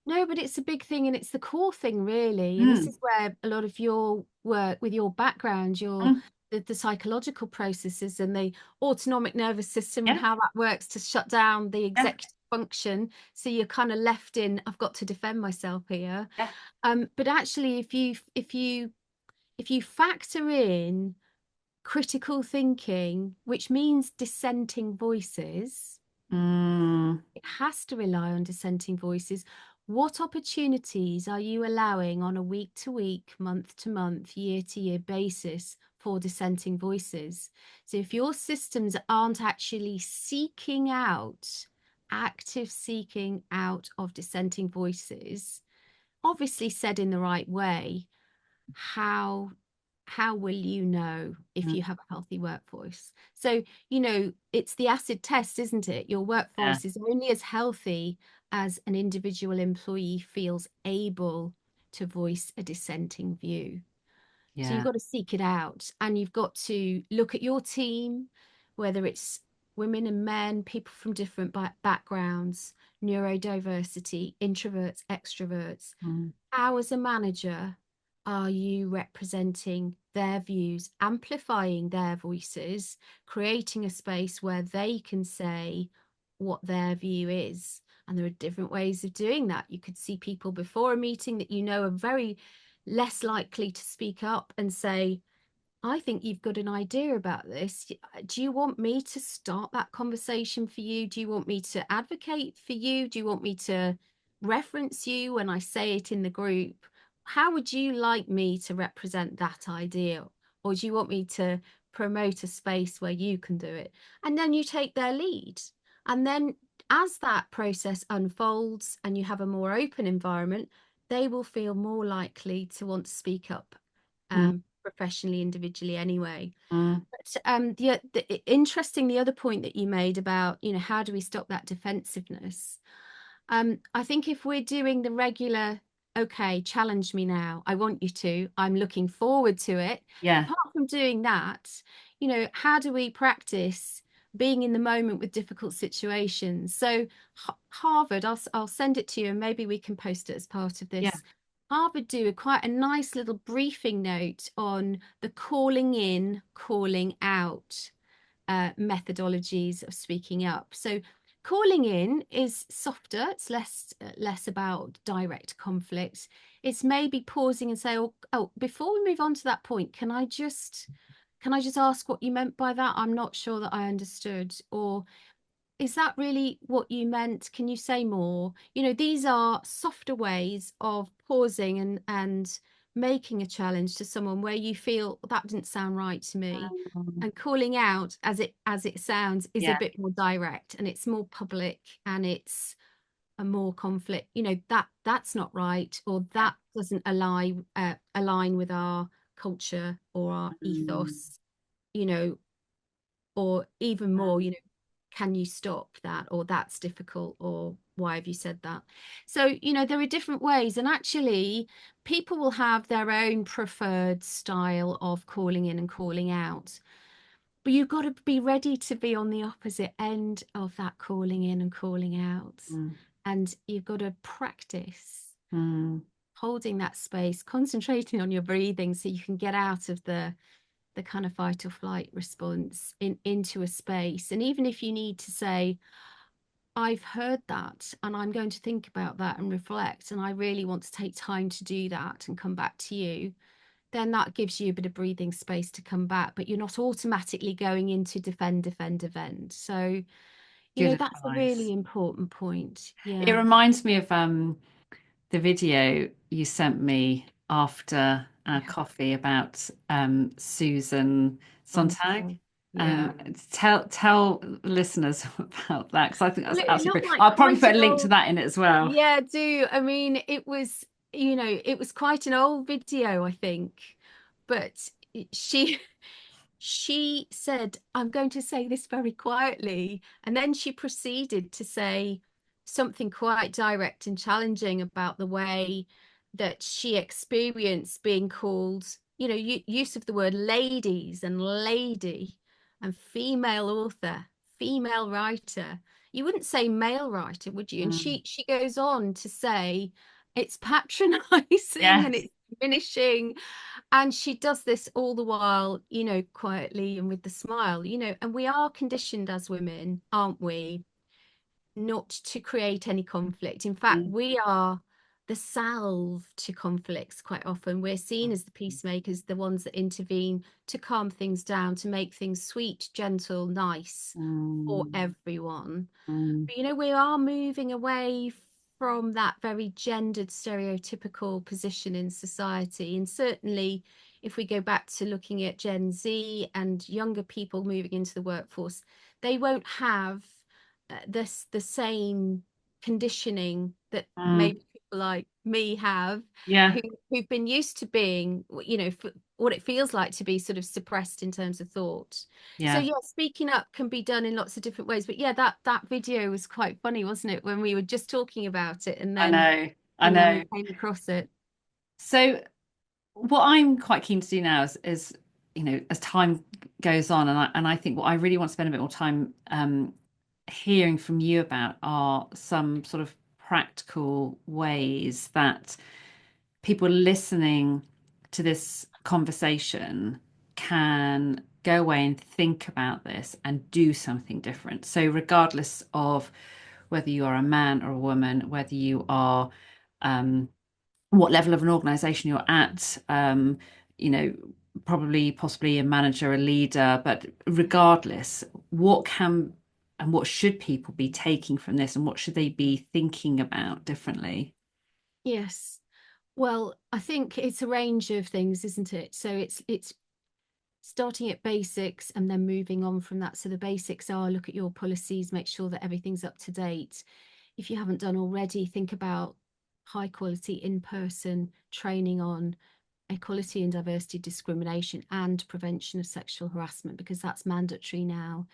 No, but it's a big thing and it's the core thing really. And this Mm. is where a lot of your work with your background, your Mm. the psychological processes and the autonomic nervous system and Yeah, how that works to shut down the yeah, executive function. So you're kind of left in, I've got to defend myself here. yeah. But actually if you factor in critical thinking, which means dissenting voices, Mm. it has to rely on dissenting voices. What opportunities are you allowing on a week to week, month to month, year to year basis for dissenting voices? So if your systems aren't actually seeking out, active seeking out of dissenting voices, obviously said in the right way, how will you know if Mm. you have a healthy workforce? So, it's the acid test, isn't it? Your Yeah, workforce is only as healthy as an individual employee feels able to voice a dissenting view. So you've yeah. got to seek it out and you've got to look at your team, whether it's women and men, people from different backgrounds, neurodiversity, introverts, extroverts. Mm. How, as a manager, are you representing their views, amplifying their voices, creating a space where they can say what their view is? And there are different ways of doing that. You could see people before a meeting that are very less likely to speak up and say, I think you've got an idea about this. Do you want me to start that conversation for you? Do you want me to advocate for you? Do you want me to reference you when I say it in the group? How would you like me to represent that idea? Or do you want me to promote a space where you can do it? And then you take their lead. And then as that process unfolds and you have a more open environment, they will feel more likely to want to speak up Mm. professionally, individually anyway. Mm. But interesting, the other point that you made about, how do we stop that defensiveness? I think if we're doing the regular, okay, challenge me now, I want you to, I'm looking forward to it. Yeah, Apart from doing that, how do we practice being in the moment with difficult situations? So Harvard, I'll send it to you and maybe we can post it as part of yeah. this. Harvard do quite a nice little briefing note on the calling in, calling out methodologies of speaking up. So calling in is softer, it's less about direct conflict. It's maybe pausing and say, oh, before we move on to that point, can I just ask what you meant by that? I'm not sure that I understood. Or is that really what you meant? Can you say more? These are softer ways of pausing and making a challenge to someone where you feel that didn't sound right to me. Mm. And calling out as it sounds is a Yeah, bit more direct and it's more public and it's a more conflict. That's not right, or yeah. that doesn't align with our culture or our Mm. ethos, you know, or even more, Mm. can you stop that? Or that's difficult, or why have you said that? So, there are different ways, and actually, people will have their own preferred style of calling in and calling out. But you've got to be ready to be on the opposite end of that calling in and calling out. Mm. And you've got to practice Mm. holding that space, concentrating on your breathing so you can get out of the kind of fight or flight response into a space. And even if you need to say, I've heard that and I'm going to think about that and reflect, and I really want to take time to do that and come back to you, then that gives you a bit of breathing space to come back, but you're not automatically going into defend, defend, defend. So, Good that's a really advice. important point. It Yeah. reminds me of the video you sent me after our Yeah. coffee about Susan On Sontag. time. Yeah. Tell listeners about that because I think Well, that's it absolutely looked brilliant. like I'll probably quite put an a link to old. that in it as well. Yeah, do. I mean, it was quite an old video, I think. But she she said, I'm going to say this very quietly. And then she proceeded to say something quite direct and challenging about the way that she experienced being called, use of the word ladies and lady and female author, female writer. you wouldn't say male writer, would you? And Mm. she goes on to say it's patronizing and Yes. it's diminishing. And she does this all the while, quietly and with the smile, and we are conditioned as women, aren't we, not to create any conflict. In fact, Mm. we are the salve to conflicts quite often. We're seen as the peacemakers, the ones that intervene to calm things down, to make things sweet, gentle, nice for Mm. everyone. Mm. But, we are moving away from that very gendered, stereotypical position in society. And certainly, if we go back to looking at Gen Z and younger people moving into the workforce, they won't have the same conditioning that Mm. maybe people like me have, Yeah. who've been used to being, what it feels like to be sort of suppressed in terms of thought. So Yeah. yeah, speaking up can be done in lots of different ways. But yeah, that video was quite funny, wasn't it? When we were just talking about it, and I then know. I we know. came across it. So what I'm quite keen to do now is as time goes on, and I think what I really want to spend a bit more time hearing from you about are some sort of practical ways that people listening to this conversation can go away and think about this and do something different. So regardless of whether you are a man or a woman, whether you are what level of an organization you're at, you know, probably possibly a manager, a leader, but regardless, what can and what should people be taking from this and what should they be thinking about differently? Yes. Well, I think it's a range of things, isn't it? So it's starting at basics and then moving on from that. So the basics are look at your policies, make sure that everything's up to date. If you haven't done already, think about high quality in-person training on equality and diversity discrimination and prevention of sexual harassment, because that's mandatory now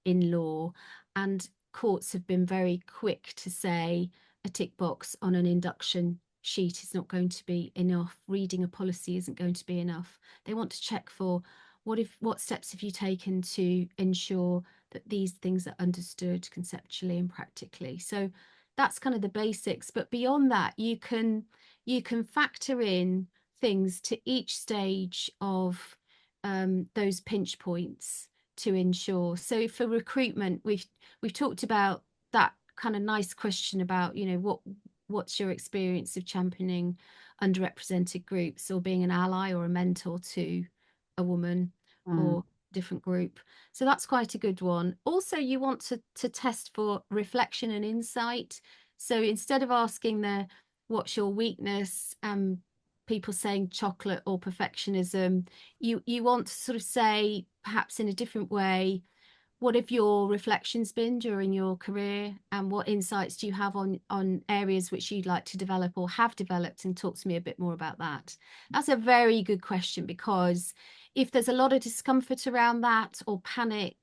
in law. And courts have been very quick to say a tick box on an induction sheet is not going to be enough. Reading a policy isn't going to be enough. They want to check for what steps have you taken to ensure that these things are understood conceptually and practically. So that's kind of the basics. But beyond that, you can factor in things to each stage of those pinch points to ensure. So for recruitment, we've talked about that kind of nice question about, what's your experience of championing underrepresented groups or being an ally or a mentor to a woman Mm. or different group. So that's quite a good one. Also, you want to test for reflection and insight. So instead of asking what's your weakness, people saying chocolate or perfectionism, you want to sort of say, perhaps in a different way, what have your reflections been during your career, and what insights do you have on areas which you'd like to develop or have developed, and talk to me a bit more about that. That's a very good question, because if there's a lot of discomfort around that, or panic,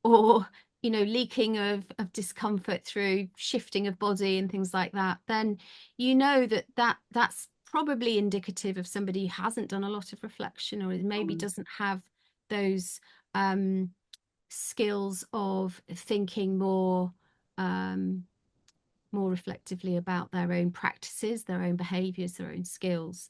or leaking of discomfort through shifting of body and things like that, then that's probably indicative of somebody who hasn't done a lot of reflection, or maybe Mm. doesn't have those skills of thinking um, more reflectively about their own practices, their own behaviors, their own skills.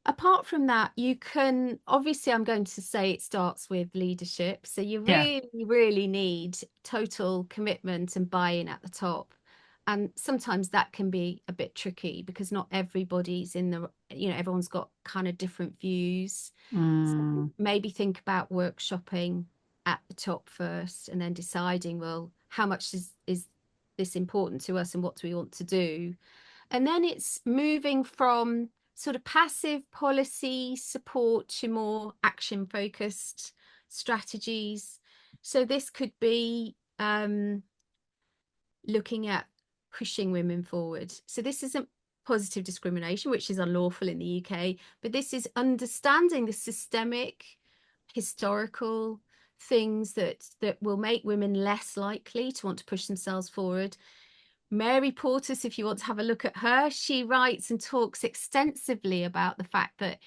Apart from that, you can obviously, I'm going to say it starts with leadership. So you Yeah. really, really need total commitment and buy-in at the top. And sometimes that can be a bit tricky because not everybody's everyone's got kind of different views. So Mm. maybe think about workshopping at the top first and then deciding, well, how much is this important to us and what do we want to do? And then it's moving from sort of passive policy support to more action focused strategies. So this could be looking at pushing women forward. So this isn't positive discrimination, which is unlawful in the UK, but this is understanding the systemic, historical things that will make women less likely to want to push themselves forward. Mary Portas, if you want to have a look at her, she writes and talks extensively about the fact that,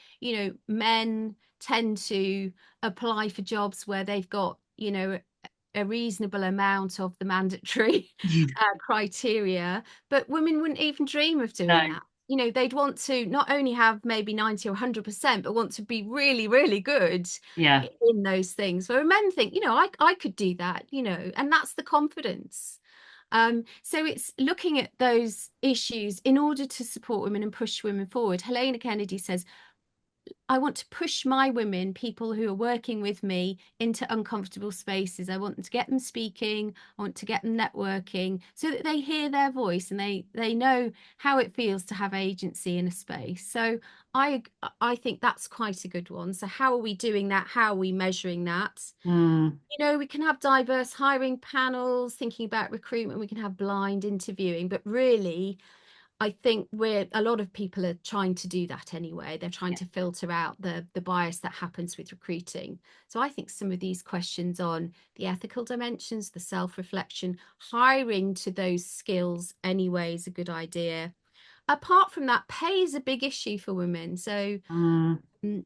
men tend to apply for jobs where they've got, a reasonable amount of the mandatory Yeah. criteria, but women wouldn't even dream of No. doing that. You know, they'd want to not only have maybe 90 or 100%, but want to be really, really good Yeah. in those things. Where men think, you know, I could do that, you know, and that's the confidence. So it's looking at those issues in order to support women and push women forward. Helena Kennedy says, I want to push my women, people who are working with me, into uncomfortable spaces. I want to get them speaking. I want to get them networking so that they hear their voice and they know how it feels to have agency in a space. So I I think that's quite a good one. So how are we doing that? How are we measuring that? Mm, You know, we can have diverse hiring panels, thinking about recruitment, we can have blind interviewing, but really I think we're a lot of people are trying to do that anyway. They're trying to filter out the bias that happens with recruiting. So I think some of these questions on the ethical dimensions, the self-reflection, hiring to those skills anyway is a good idea. Apart from that, pay is a big issue for women. So mm, mm,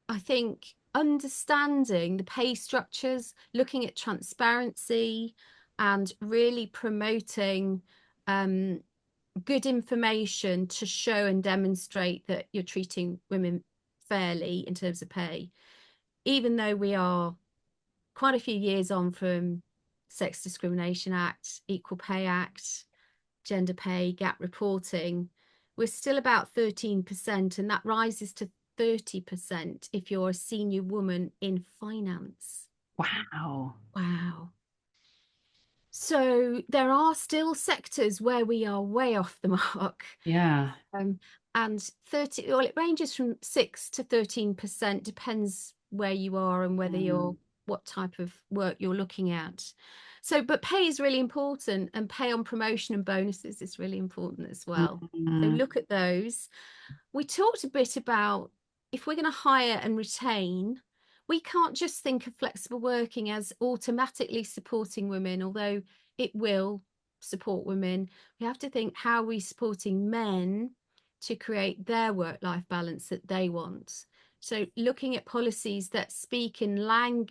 I think understanding the pay structures, looking at transparency, and really promoting um, good information to show and demonstrate that you're treating women fairly in terms of pay, even though we are quite a few years on from Sex Discrimination Act, Equal Pay Act, gender pay gap reporting, we're still about 13%, and that rises to 30% if you're a senior woman in finance. wow. Wow. So there are still sectors where we are way off the mark. Yeah. Um, and 30, well, it ranges from 6 to 13%, depends where you are and whether you're Mm, what type of work you're looking at. So, but pay is really important, and pay on promotion and bonuses is really important as well. So mm, look at those. We talked a bit about if we're going to hire and retain, we can't just think of flexible working as automatically supporting women, although it will support women. We have to think, how are we supporting men to create their work-life balance that they want? So looking at policies that speak in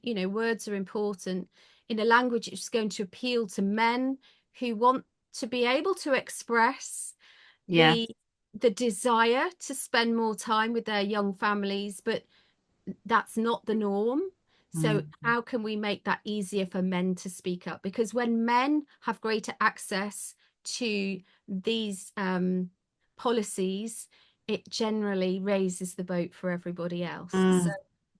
you know, words are important, in a language which is going to appeal to men who want to be able to express yeah. the the desire to spend more time with their young families, but that's not the norm. So Mm, how can we make that easier for men to speak up? Because when men have greater access to these policies, it generally raises the boat for everybody else. So mm,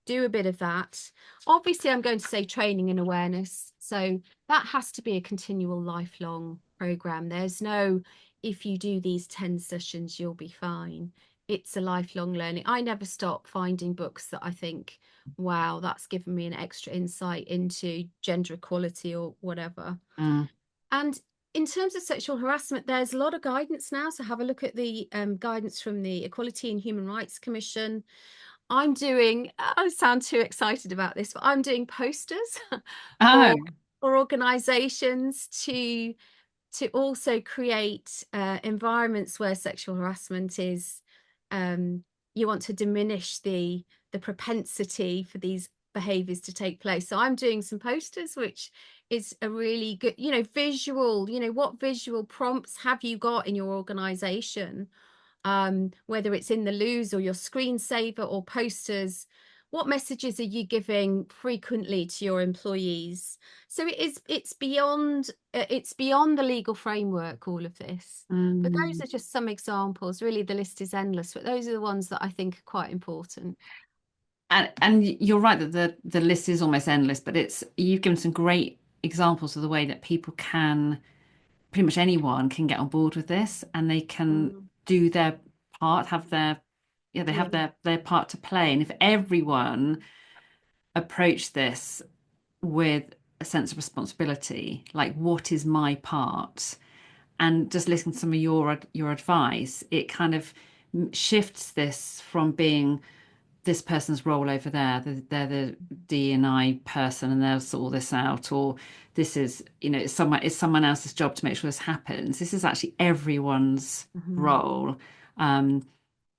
do a bit of that. Obviously, I'm going to say training and awareness. So that has to be a continual lifelong program. There's no, if you do these 10 sessions, you'll be fine. It's a lifelong learning. I never stop finding books that I think, wow, that's given me an extra insight into gender equality or whatever. mm. And in terms of sexual harassment, there's a lot of guidance now. So have a look at the guidance from the Equality and Human Rights Commission. I'm doing, I sound too excited about this, but I'm doing posters Oh, for organizations to also create environments where sexual harassment is you want to diminish the propensity for these behaviors to take place. So I'm doing some posters, which is a really good, you know, visual, you know, what visual prompts have you got in your organization, whether it's in the loos or your screensaver or posters. What messages are you giving frequently to your employees? So it's beyond the legal framework, all of this. But those mm. are just some examples. Really, the list is endless, but those are the ones that I think are quite important. And you're right that the list is almost endless, but it's you've given some great examples of the way that people can pretty much anyone can get on board with this and they can Mm, do their part, have their yeah, they yeah. have their part to play. And if everyone approached this with a sense of responsibility, like what is my part, and just listen to some of your advice, it kind of shifts this from being this person's role over there, they're the D&I person and they'll sort all this out, or this is, it's someone else's job to make sure this happens. This is actually everyone's Mhm. role. Um,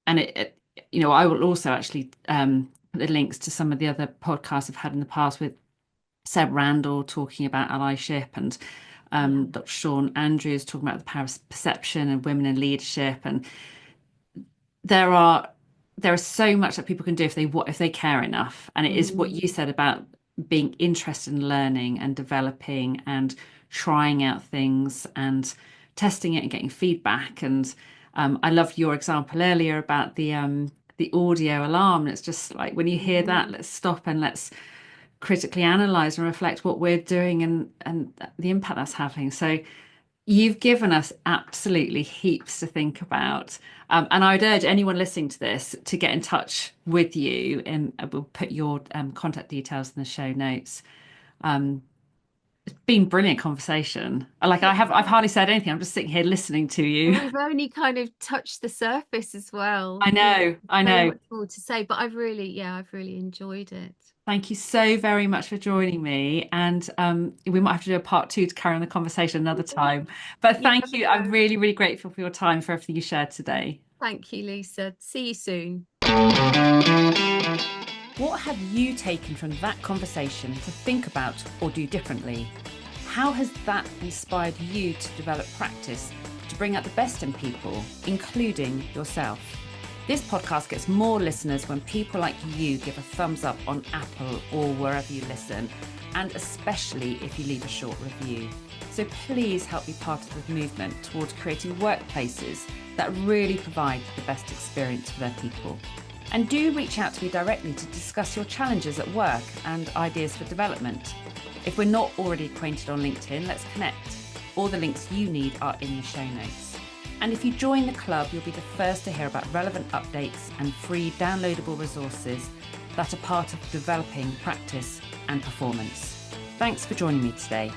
and I will also actually put the links to some of the other podcasts I've had in the past with Seb Randall talking about allyship, and Yeah. Dr. Sean Andrews talking about the power of perception and women in leadership. And there are there is so much that people can do if they care enough. And it is what Mm, you said about being interested in learning and developing and trying out things and testing it and getting feedback. And I loved your example earlier about the audio alarm. And it's just like when you hear that, mm, let's stop and let's critically analyze and reflect what we're doing and the impact that's having. So you've given us absolutely heaps to think about. And I would urge anyone listening to this to get in touch with you, and we'll put your contact details in the show notes. Um, it's been brilliant conversation. Like it I've has. hardly said anything. I'm just sitting here listening to And you. we've only kind of touched the surface as well. I You know, know, I so know. much more to say, but I've really enjoyed it. Thank you so very much for joining me. And we might have to do a part two to carry on the conversation another time. But You thank never you. I'm know. really, really grateful for your time, for everything you shared today. Thank you, Lisa. See you soon. What have you taken from that conversation to think about or do differently? How has that inspired you to develop practice to bring out the best in people, including yourself? This podcast gets more listeners when people like you give a thumbs up on Apple or wherever you listen, and especially if you leave a short review. So please help be part of the movement towards creating workplaces that really provide the best experience for their people. And do reach out to me directly to discuss your challenges at work and ideas for development. If we're not already acquainted on LinkedIn, let's connect. All the links you need are in the show notes. And if you join the club, you'll be the first to hear about relevant updates and free downloadable resources that are part of developing practice and performance. Thanks for joining me today.